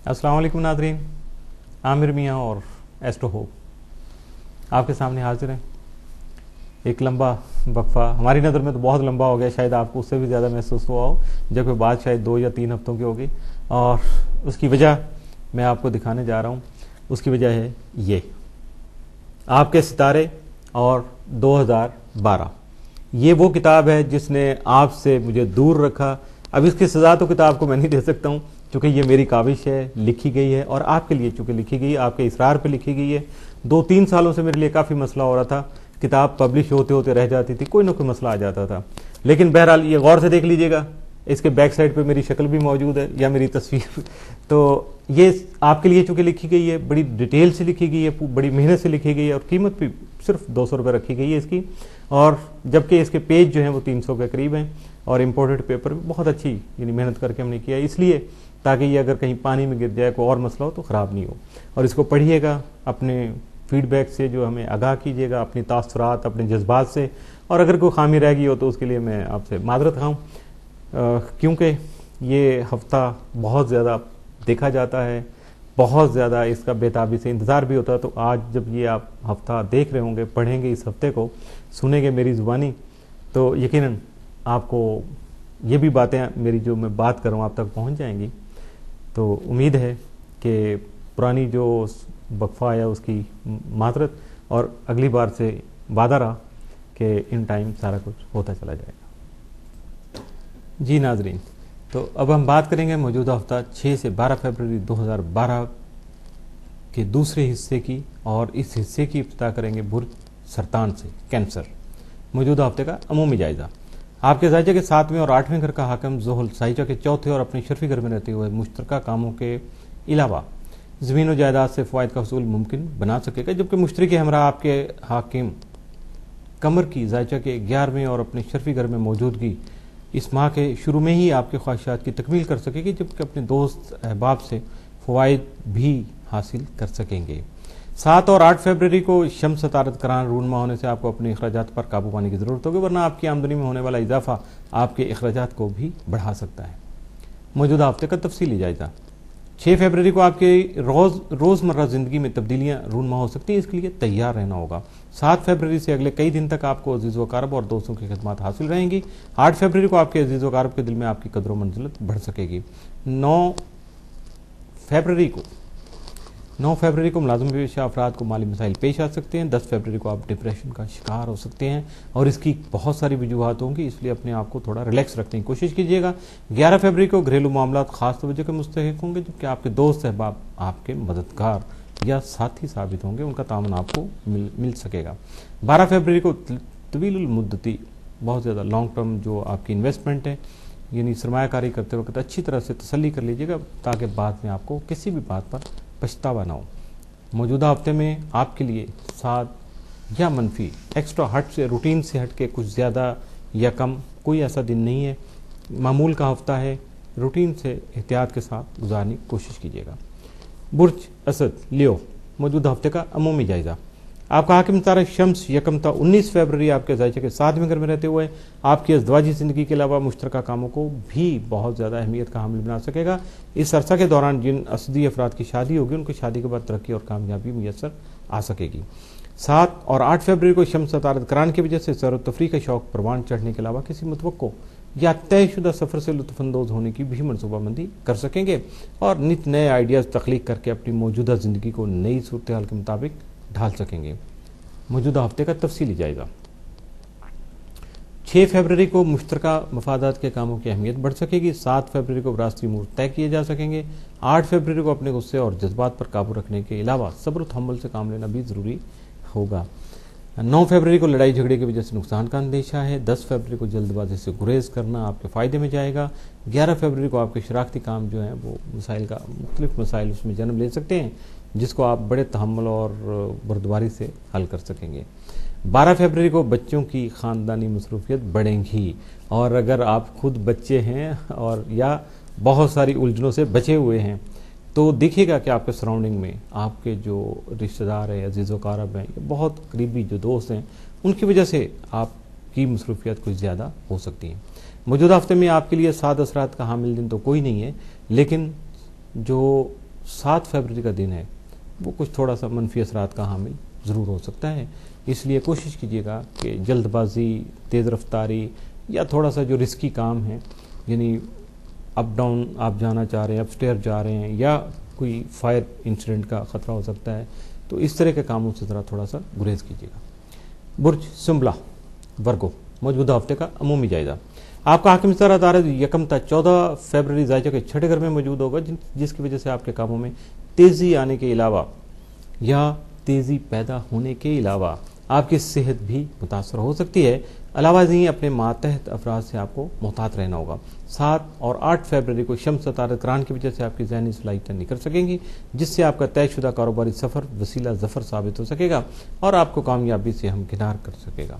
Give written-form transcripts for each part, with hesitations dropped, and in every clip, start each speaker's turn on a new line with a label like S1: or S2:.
S1: अस्सलाम वालेकुम नाज़रीन, आमिर मियाँ और एस्ट्रो होप आपके सामने हाजिर हैं। एक लंबा वक्फा हमारी नज़र में तो बहुत लंबा हो गया, शायद आपको उससे भी ज़्यादा महसूस हुआ हो, जबकि बात शायद 2 या 3 हफ्तों की होगी। और उसकी वजह मैं आपको दिखाने जा रहा हूँ। उसकी वजह है ये आपके सितारे और 2012। ये वो किताब है जिसने आपसे मुझे दूर रखा। अब इसकी सज़ा तो किताब को मैं नहीं दे सकता हूँ, चूँकि ये मेरी काविश है, लिखी गई है और आपके लिए चूँकि लिखी गई है, आपके इसरार पे लिखी गई है। 2-3 सालों से मेरे लिए काफ़ी मसला हो रहा था, किताब पब्लिश होते होते रह जाती थी, कोई ना कोई मसला आ जाता था। लेकिन बहरहाल ये गौर से देख लीजिएगा, इसके बैक साइड पे मेरी शक्ल भी मौजूद है या मेरी तस्वीर। तो ये आपके लिए चूँकि लिखी गई है, बड़ी डिटेल से लिखी गई है, बड़ी मेहनत से लिखी गई है और कीमत भी सिर्फ 200 रुपये रखी गई है इसकी। और जबकि इसके पेज जो हैं वो 300 के करीब हैं और इम्पोर्टेड पेपर भी बहुत अच्छी यानी मेहनत करके हमने किया है, इसलिए ताकि ये अगर कहीं पानी में गिर जाए, कोई और मसला हो तो ख़राब नहीं हो। और इसको पढ़िएगा, अपने फीडबैक से जो हमें आगाह कीजिएगा, अपनी तासुरात, अपने जज्बात से। और अगर कोई खामी रह गई हो तो उसके लिए मैं आपसे मादरत खाऊँ, क्योंकि ये हफ्ता बहुत ज़्यादा देखा जाता है, बहुत ज़्यादा इसका बेताबी से इंतज़ार भी होता है। तो आज जब ये आप हफ्ता देख रहे होंगे, पढ़ेंगे इस हफ्ते को, सुनेंगे मेरी ज़ुबानी, तो यकीनन आपको ये भी बातें मेरी जो मैं बात कर रहा हूँ आप तक पहुँच जाएंगी। तो उम्मीद है कि पुरानी जो वक्फा आया उसकी माजरत, और अगली बार से वादा रहा कि इन टाइम सारा कुछ होता चला जाएगा। जी नाजरीन, तो अब हम बात करेंगे मौजूदा हफ्ता 6 से 12 फरवरी 2012 के दूसरे हिस्से की, और इस हिस्से की इब्तिदा करेंगे बुर्ज सरतान से, कैंसर। मौजूदा हफ्ते का अमूमी जायजा। आपके ज़ायजा के 7वें और 8वें घर का हाकिम ज़ोहल साइजा के चौथे और अपने शर्फी घर में रहते हुए मुश्तरका कामों के अलावा ज़मीन और जायदाद से फ़वाइद का हसूल मुमकिन बना सकेगा, जबकि मुश्तरी के हमरा आपके हाकिम कमर की ज़ायजा के 11वें और अपने शर्फी घर में मौजूदगी इस माह के शुरू में ही आपके ख्वाहिशात की तकमील कर सकेगी, जबकि अपने दोस्त अहबाब से फ़वाइद भी हासिल कर सकेंगे। 7 और 8 फरवरी को शम्स तारत करान रूनमा होने से आपको अपने अखराजात पर काबू पाने की ज़रूरत होगी, वरना आपकी आमदनी में होने वाला इजाफा आपके अखराजात को भी बढ़ा सकता है। मौजूदा हफ्ते का तफसीली जायजा। 6 फरवरी को आपके रोज़मर्रा ज़िंदगी में तब्दीलियाँ रूनमा हो सकती हैं, इसके लिए तैयार रहना होगा। 7 फरवरी से अगले कई दिन तक आपको अजीज़ व क़रीब और दोस्तों की खिदमत हासिल रहेंगी। 8 फरवरी को आपके अजीज़ व क़रीब के दिल में आपकी कदर व मंजिलत बढ़ सकेगी। 9 फरवरी को मुलाज़िम पेशा अफराद को माली मसाइल पेश आ सकते हैं। 10 फरवरी को आप डिप्रेशन का शिकार हो सकते हैं और इसकी बहुत सारी वजूहत होंगी, इसलिए अपने आप को थोड़ा रिलैक्स रखने की कोशिश कीजिएगा। 11 फरवरी को घरेलू मामलात खास तवज्जो के मुस्तहिक होंगे, जबकि आपके दोस्त अहबाब आपके मददगार या साथी साबित होंगे, उनका तामन आपको मिल सकेगा। 12 फरवरी को तवील मुद्दती बहुत ज़्यादा लॉन्ग टर्म जो आपकी इन्वेस्टमेंट है, यानी सरमायाकारी करते वक्त अच्छी तरह से तसल्ली कर लीजिएगा, ताकि बाद में आपको किसी भी बात पर पछतावा ना हो। मौजूदा हफ्ते में आपके लिए साद या मनफी, एक्स्ट्रा हट से, रूटीन से हट के कुछ ज़्यादा या कम कोई ऐसा दिन नहीं है। मामूल का हफ्ता है, रूटीन से एहतियात के साथ गुजारने की कोशिश कीजिएगा। बुर्ज असद लियो। मौजूदा हफ्ते का अमूमी जायजा। आपका हाकिम तारा शम्स यकमता 19 फरवरी आपके ज़ायजा के 7वें घर में रहते हुए आपकी अज़दवाजी ज़िंदगी के अलावा मुश्तरका कामों को भी बहुत ज़्यादा अहमियत का हामिल बना सकेगा। इस अरसा के दौरान जिन असदी अफराद की शादी होगी, उनकी शादी के बाद तरक्की और कामयाबी मुयसर आ सकेगी। 7 और 8 फरवरी को शम्स तारत करान की वजह से सैर व तफरीह का शौक परवान चढ़ने के अलावा किसी मुतवक्को या तयशुदा सफ़र से लुत्फ़अंदोज़ होने की भी मनसूबाबंदी कर सकेंगे और नित नए आइडियाज़ तख्लीक करके अपनी मौजूदा ज़िंदगी को नई सूरत हाल के मुताबिक ढाल सकेंगे। मौजूदा हफ्ते का तफसीली जायजा। 6 फरवरी को मुश्तरका मफादात के कामों की अहमियत बढ़ सकेगी। 7 फरवरी को विरासती उमूर तय किए जा सकेंगे। 8 फरवरी को अपने गुस्से और जज्बात पर काबू रखने के अलावा सब्र व तहम्मुल से काम लेना भी ज़रूरी होगा। 9 फरवरी को लड़ाई झगड़े की वजह से नुकसान का अंदेशा है। 10 फरवरी को जल्दबाजी से गुरेज करना आपके फ़ायदे में जाएगा। 11 फरवरी को आपके शरारती काम जो हैं वो मसाइल का मुख्तलिफ मसाइल उसमें जन्म ले सकते हैं, जिसको आप बड़े तहम्मुल और बर्दबारी से हल कर सकेंगे। 12 फरवरी को बच्चों की ख़ानदानी मसरूफियत बढ़ेंगी, और अगर आप खुद बच्चे हैं और या बहुत सारी उलझनों से बचे हुए हैं तो देखिएगा कि आपके सराउंडिंग में आपके जो रिश्तेदार हैं, अजीज़ व क़रीब हैं, बहुत करीबी जो दोस्त हैं, उनकी वजह से आपकी मसरूफियत कुछ ज़्यादा हो सकती हैं। मौजूदा हफ्ते में आपके लिए साद असरात का हामिल दिन तो कोई नहीं है, लेकिन जो 7 फरवरी का दिन है वो कुछ थोड़ा सा मनफी असरात का हामिल ज़रूर हो सकता है। इसलिए कोशिश कीजिएगा कि जल्दबाजी, तेज़ रफ्तारी या थोड़ा सा जो रिस्की काम है, यानी अप डाउन आप जाना चाह रहे हैं, अपस्टेयर जा रहे हैं, या कोई फायर इंसिडेंट का ख़तरा हो सकता है, तो इस तरह के कामों से ज़रा थोड़ा सा गुरेज कीजिएगा। बुर्ज सुंबला वर्गो, मौजूदा हफ्ते का अमूमी जायज़ा। आपका हाकिम सितारा तारा यकम ता 14 फरवरी ज़ायजा के छठे घर में मौजूद होगा, जिसकी वजह से आपके कामों में तेज़ी आने के अलावा या तेज़ी पैदा होने के अलावा आपकी सेहत भी मुतासर हो सकती है। अलावा नहीं अपने मातहत अफराद से आपको मोहतात रहना होगा। 7 और 8 फरवरी को शम्स तारक करान की वजह से आपकी ज़हनी सलाहियतें निकल सकेंगी, जिससे आपका तयशुदा कारोबारी सफ़र वसीला ज़फ़र साबित हो सकेगा और आपको कामयाबी से हमकिनार कर सकेगा।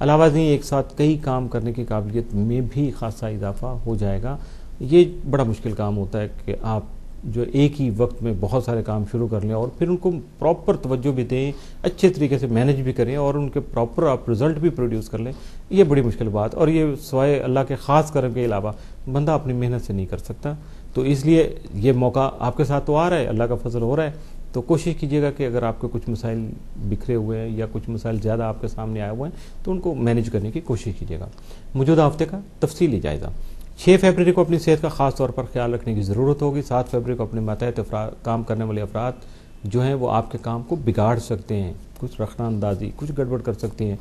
S1: अलावा नहीं एक साथ कई काम करने की काबिलियत में भी खासा इजाफा हो जाएगा। ये बड़ा मुश्किल काम होता है कि आप जो एक ही वक्त में बहुत सारे काम शुरू कर लें और फिर उनको प्रॉपर तवज्जो भी दें, अच्छे तरीके से मैनेज भी करें और उनके प्रॉपर आप रिज़ल्ट भी प्रोड्यूस कर लें। ये बड़ी मुश्किल बात, और ये सिवाय अल्लाह के ख़ास करम के अलावा बंदा अपनी मेहनत से नहीं कर सकता। तो इसलिए ये मौका आपके साथ तो आ रहा है, अल्लाह का फजल हो रहा है। तो कोशिश कीजिएगा कि अगर आपके कुछ मसाइल बिखरे हुए हैं या कुछ मसाइल ज़्यादा आपके सामने आए हुए हैं तो उनको मैनेज करने की कोशिश कीजिएगा। मौजूदा हफ्ते का तफसीली जायज़ा। 6 फरवरी को अपनी सेहत का ख़ास तौर पर ख्याल रखने की ज़रूरत होगी। 7 फरवरी को अपने मातहत काम करने वाले अफराद जो हैं वो आपके काम को बिगाड़ सकते हैं, कुछ रखना अंदाजी, कुछ गड़बड़ कर सकते हैं।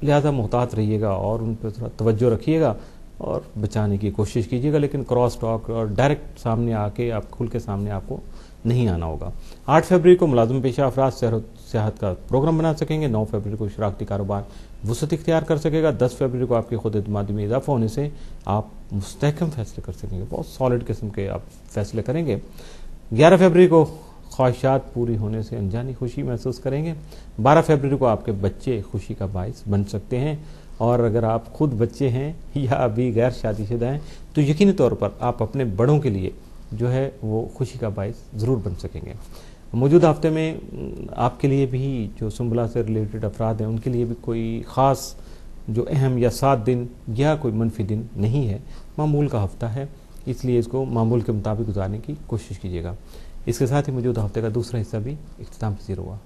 S1: लिहाजा मोहतात रहिएगा और उन पर थोड़ा तवज्जो रखिएगा और बचाने की कोशिश कीजिएगा, लेकिन क्रॉस टॉक और डायरेक्ट सामने आके आप खुल के सामने आपको नहीं आना होगा। 8 फरवरी को मुलाजिम पेशा अफराद सेहत का प्रोग्राम बना सकेंगे। 9 फरवरी को शराकती कारोबार वसअत इख्तियार कर सकेगा। 10 फरवरी को आपकी खुद एतमादी में इजाफा होने से आप मुस्तहकम फैसले कर सकेंगे, बहुत सॉलिड किस्म के आप फैसले करेंगे। 11 फरवरी को ख्वाहिशात पूरी होने से अनजानी खुशी महसूस करेंगे। 12 फरवरी को आपके बच्चे खुशी का बाइस बन सकते हैं, और अगर आप खुद बच्चे हैं या अभी गैर शादीशुदा हैं तो यकीनी तौर पर आप अपने बड़ों के लिए जो है वो खुशी का बाइस ज़रूर बन सकेंगे। मौजूदा हफ्ते में आपके लिए भी जो सुंबला से रिलेटेड अफराद हैं उनके लिए भी कोई ख़ास जो अहम या 7 दिन या कोई मनफी दिन नहीं है, मामूल का हफ्ता है, इसलिए इसको मामूल के मुताबिक गुजारने की कोशिश कीजिएगा। इसके साथ ही मौजूदा हफ्ते का दूसरा हिस्सा भी इख्तिताम पसीर हुआ।